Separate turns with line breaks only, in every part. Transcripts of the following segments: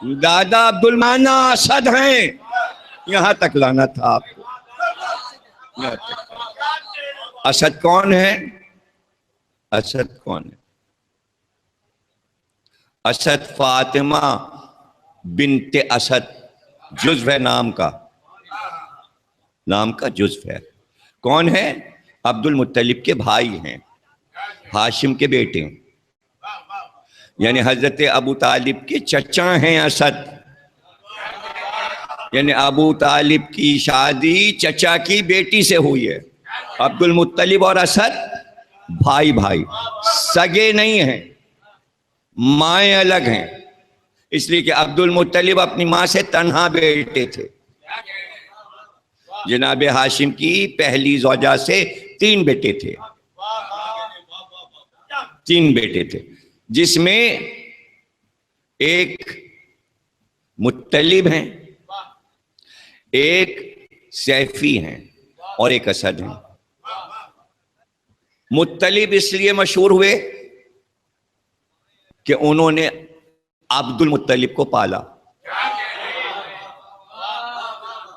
دادا عبد المانا اسد ہیں، یہاں تک لانا تھا آپ کو. اسد کون ہے؟ اسد کون ہے؟ اسد فاطمہ بنت اسد، جزو ہے نام کا، نام کا جزو ہے. کون ہے؟ عبد المطلب کے بھائی ہیں، ہاشم کے بیٹے ہیں، یعنی حضرت ابو طالب کے چچا ہیں اسد. یعنی ابو طالب کی شادی چچا کی بیٹی سے ہوئی ہے. عبد المطلب اور اسد بھائی بھائی، سگے نہیں ہیں، مائیں الگ ہیں. اس لیے کہ عبد المطلب اپنی ماں سے تنہا بیٹے تھے. جناب ہاشم کی پہلی زوجہ سے 3 بیٹے تھے، 3 بیٹے تھے، جس میں ایک مطلب ہیں، ایک سیفی ہیں اور ایک اسد ہیں. مطلب اس لیے مشہور ہوئے کہ انہوں نے عبد المطلب کو پالا.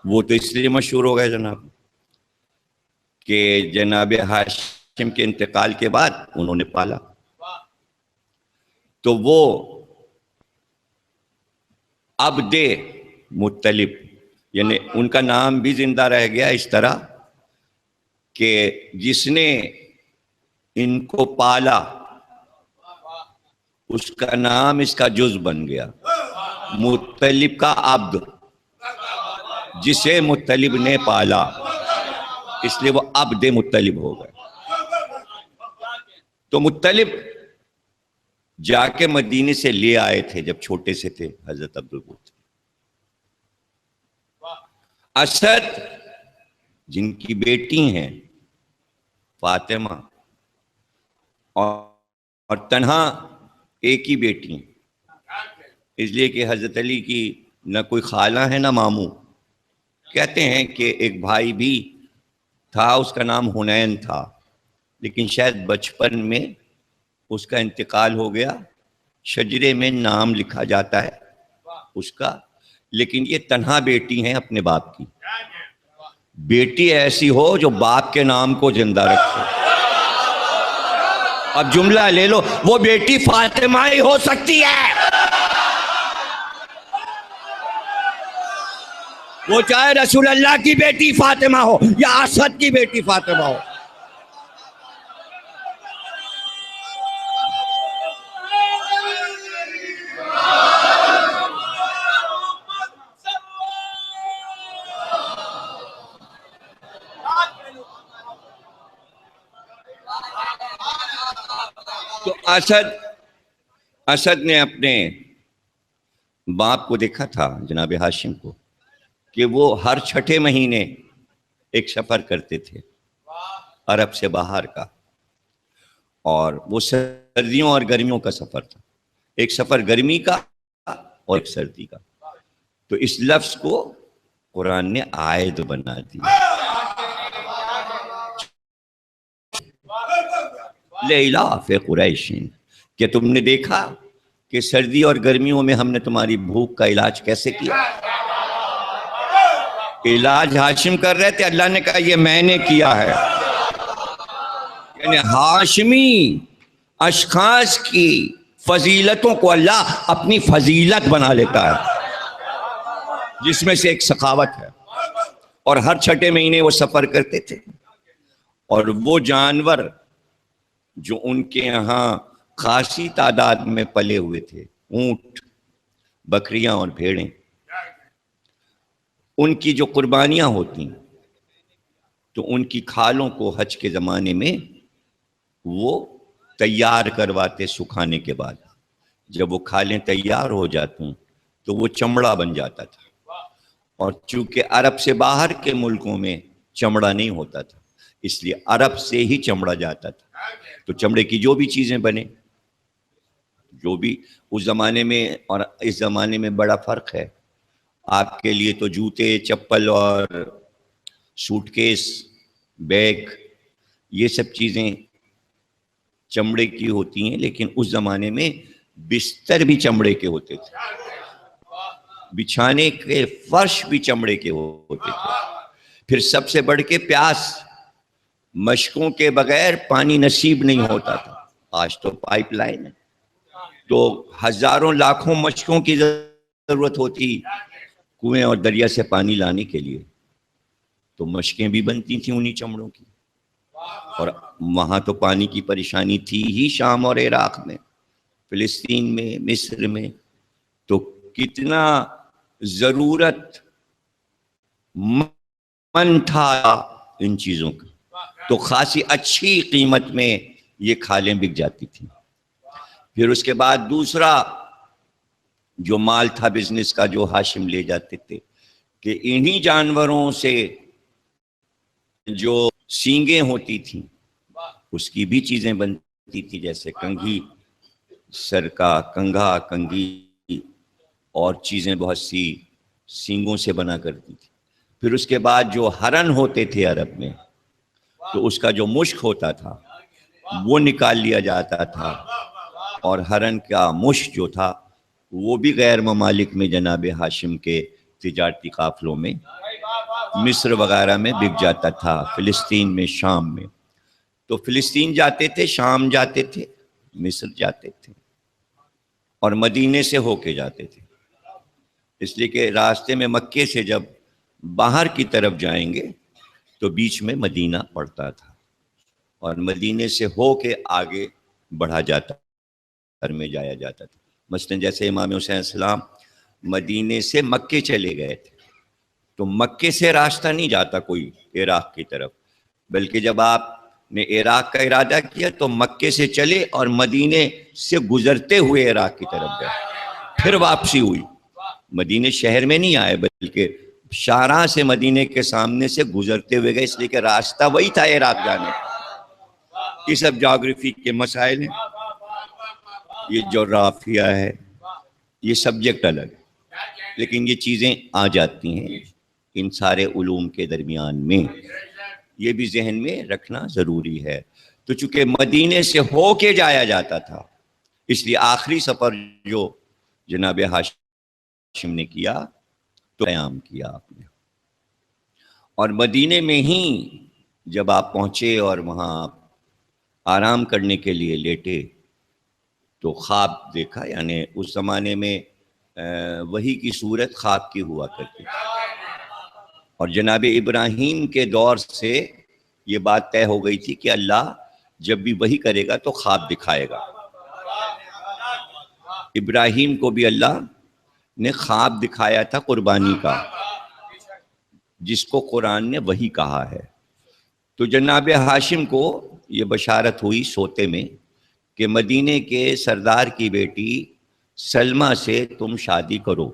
وہ تو اس لیے مشہور ہو گئے جناب کہ جناب ہاشم کے انتقال کے بعد انہوں نے پالا. تو وہ عبد مطلب، یعنی ان کا نام بھی زندہ رہ گیا اس طرح کہ جس نے ان کو پالا اس کا نام اس کا جز بن گیا. مطلب کا عبد، جسے مطلب نے پالا، اس لیے وہ عبد مطلب ہو گئے. تو مطلب جا کے مدینے سے لے آئے تھے جب چھوٹے سے تھے حضرت عبد المطلب. اسد جن کی بیٹی ہیں فاطمہ، اور تنہا ایک ہی بیٹی ہیں، اس لیے کہ حضرت علی کی نہ کوئی خالہ ہے نہ ماموں. کہتے ہیں کہ ایک بھائی بھی تھا، اس کا نام حنین تھا، لیکن شاید بچپن میں اس کا انتقال ہو گیا. شجرے میں نام لکھا جاتا ہے اس کا، لیکن یہ تنہا بیٹی ہیں اپنے باپ کی. بیٹی ایسی ہو جو باپ کے نام کو زندہ رکھے. اب جملہ لے لو، وہ بیٹی فاطمہ ہی ہو سکتی ہے، وہ چاہے رسول اللہ کی بیٹی فاطمہ ہو یا اسد کی بیٹی فاطمہ ہو. تو اسد نے اپنے باپ کو دیکھا تھا جناب ہاشم کو کہ وہ ہر 6 مہینے ایک سفر کرتے تھے عرب سے باہر کا، اور وہ سردیوں اور گرمیوں کا سفر تھا. ایک سفر گرمی کا اور ایک سردی کا. تو اس لفظ کو قرآن نے عائد بنا دیا. لِإِلَافِ قُرَيْشٍ، کہ تم نے دیکھا کہ سردی اور گرمیوں میں ہم نے تمہاری بھوک کا علاج کیسے کیا. علاج ہاشم کر رہے تھے، اللہ نے کہا یہ میں نے کیا ہے. یعنی ہاشمی اشخاص کی فضیلتوں کو اللہ اپنی فضیلت بنا لیتا ہے، جس میں سے ایک سخاوت ہے. اور ہر 6 مہینے وہ سفر کرتے تھے، اور وہ جانور جو ان کے یہاں خاصی تعداد میں پلے ہوئے تھے، اونٹ، بکریاں اور بھیڑیں، ان کی جو قربانیاں ہوتی تو ان کی کھالوں کو حج کے زمانے میں وہ تیار کرواتے. سکھانے کے بعد جب وہ کھالیں تیار ہو جاتی تو وہ چمڑا بن جاتا تھا. اور چونکہ عرب سے باہر کے ملکوں میں چمڑا نہیں ہوتا تھا، اس لیے عرب سے ہی چمڑا جاتا تھا. تو چمڑے کی جو بھی چیزیں بنے، جو بھی اس زمانے میں اور اس زمانے میں بڑا فرق ہے. آپ کے لیے تو جوتے، چپل اور سوٹ کیس، بیگ، یہ سب چیزیں چمڑے کی ہوتی ہیں، لیکن اس زمانے میں بستر بھی چمڑے کے ہوتے تھے. بچھانے کے فرش بھی چمڑے کے ہوتے تھے. پھر سب سے بڑھ کے پیاس، مشکوں کے بغیر پانی نصیب نہیں ہوتا تھا. آج تو پائپ لائن ہے، تو ہزاروں لاکھوں مشکوں کی ضرورت ہوتی کنویں اور دریا سے پانی لانے کے لیے. تو مشکیں بھی بنتی تھیں انہی چمڑوں کی. اور وہاں تو پانی کی پریشانی تھی ہی، شام اور عراق میں، فلسطین میں، مصر میں. تو کتنا ضرورت من تھا ان چیزوں کا. تو خاصی اچھی قیمت میں یہ کھالیں بک جاتی تھیں. پھر اس کے بعد دوسرا جو مال تھا بزنس کا جو ہاشم لے جاتے تھے، کہ انہی جانوروں سے جو سینگیں ہوتی تھیں اس کی بھی چیزیں بنتی تھی، جیسے کنگھی، سرکا، کنگھا، کنگھی اور چیزیں بہت سی سینگوں سے بنا کرتی تھی. پھر اس کے بعد جو ہرن ہوتے تھے عرب میں، تو اس کا جو مشک ہوتا تھا وہ نکال لیا جاتا تھا، اور ہرن کا مشک جو تھا وہ بھی غیر ممالک میں جناب ہاشم کے تجارتی قافلوں میں مصر وغیرہ میں بک جاتا تھا، فلسطین میں، شام میں. تو فلسطین جاتے تھے، شام جاتے تھے، مصر جاتے تھے، اور مدینے سے ہو کے جاتے تھے. اس لیے کہ راستے میں مکے سے جب باہر کی طرف جائیں گے تو بیچ میں مدینہ پڑتا تھا، اور مدینے سے ہو کے آگے بڑھا جاتا، گھر میں جایا جاتا تھا. مثلا جیسے امام حسین السلام مدینے سے مکے چلے گئے تھے، تو مکے سے راستہ نہیں جاتا کوئی عراق کی طرف، بلکہ جب آپ نے عراق کا ارادہ کیا تو مکے سے چلے اور مدینے سے گزرتے ہوئے عراق کی طرف گئے. پھر واپسی ہوئی، مدینے شہر میں نہیں آئے بلکہ شاہراہ سے مدینے کے سامنے سے گزرتے ہوئے گئے، اس لیے کہ راستہ وہی تھا عراق جانے. یہ سب جغرافی کے مسائل ہیں، یہ جغرافیہ ہے، یہ سبجیکٹ الگ ہے، لیکن یہ چیزیں آ جاتی ہیں ان سارے علوم کے درمیان میں. یہ بھی ذہن میں رکھنا ضروری ہے. تو چونکہ مدینے سے ہو کے جایا جاتا تھا، اس لیے آخری سفر جو جناب ہاشم نے کیا تو قیام کیا آپ نے. اور مدینے میں ہی جب آپ پہنچے اور وہاں آرام کرنے کے لیے لیٹے تو خواب دیکھا. یعنی اس زمانے میں وحی کی صورت خواب کی ہوا کرتی تھی، اور جناب ابراہیم کے دور سے یہ بات طے ہو گئی تھی کہ اللہ جب بھی وحی کرے گا تو خواب دکھائے گا. ابراہیم کو بھی اللہ نے خواب دکھایا تھا قربانی کا، جس کو قرآن نے وحی کہا ہے. تو جناب ہاشم کو یہ بشارت ہوئی سوتے میں کہ مدینے کے سردار کی بیٹی سلمہ سے تم شادی کرو،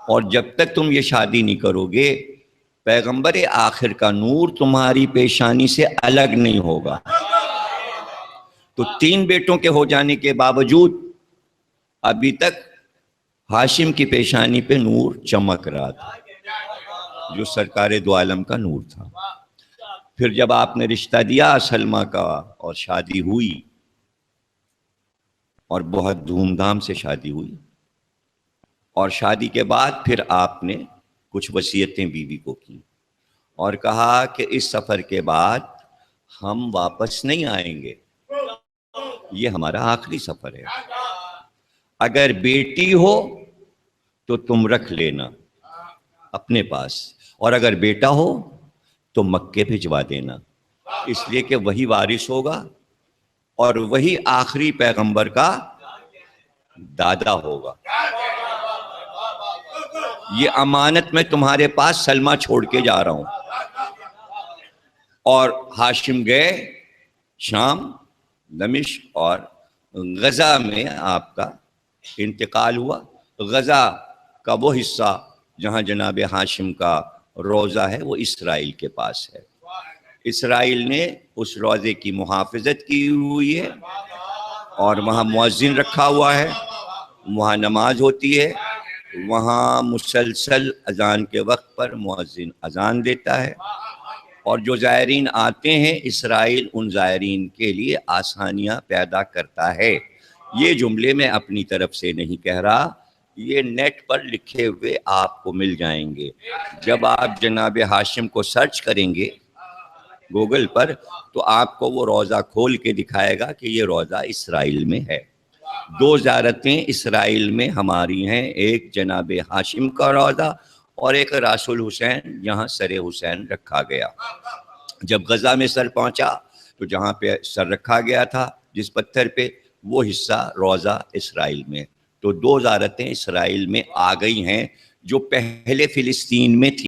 اور جب تک تم یہ شادی نہیں کرو گے پیغمبر آخر کا نور تمہاری پیشانی سے الگ نہیں ہوگا. تو 3 بیٹوں کے ہو جانے کے باوجود ابھی تک ہاشم کی پیشانی پہ نور چمک رہا تھا، جو سرکار دو عالم کا نور تھا. پھر جب آپ نے رشتہ دیا سلمہ کا اور شادی ہوئی، اور بہت دھوم دھام سے شادی ہوئی، اور شادی کے بعد پھر آپ نے کچھ وصیتیں بیوی کو کی اور کہا کہ اس سفر کے بعد ہم واپس نہیں آئیں گے، یہ ہمارا آخری سفر ہے. اگر بیٹی ہو تو تم رکھ لینا اپنے پاس، اور اگر بیٹا ہو تو مکے بھجوا دینا، اس لیے کہ وہی وارث ہوگا اور وہی آخری پیغمبر کا دادا ہوگا. یہ امانت میں تمہارے پاس سلمہ چھوڑ کے جا رہا ہوں. اور ہاشم گئے شام، دمشق اور غزہ میں آپ کا انتقال ہوا. غزہ کا وہ حصہ جہاں جناب ہاشم کا روضہ ہے وہ اسرائیل کے پاس ہے. اسرائیل نے اس روضے کی محافظت کی ہوئی ہے، اور وہاں مؤذن رکھا ہوا ہے، وہاں نماز ہوتی ہے، وہاں مسلسل اذان کے وقت پر مؤذن اذان دیتا ہے. اور جو زائرین آتے ہیں اسرائیل ان زائرین کے لیے آسانیاں پیدا کرتا ہے. یہ جملے میں اپنی طرف سے نہیں کہہ رہا، یہ نیٹ پر لکھے ہوئے آپ کو مل جائیں گے. جب آپ جناب ہاشم کو سرچ کریں گے گوگل پر تو آپ کو وہ روضہ کھول کے دکھائے گا کہ یہ روضہ اسرائیل میں ہے. 2 زیارتیں اسرائیل میں ہماری ہیں، ایک جناب ہاشم کا روضہ اور ایک رسول حسین، یہاں سر حسین رکھا گیا. جب غزہ میں سر پہنچا تو جہاں پہ سر رکھا گیا تھا جس پتھر پہ، وہ حصہ روضہ اسرائیل میں. تو 2 زیارتیں اسرائیل میں آ گئی ہیں جو پہلے فلسطین میں تھی.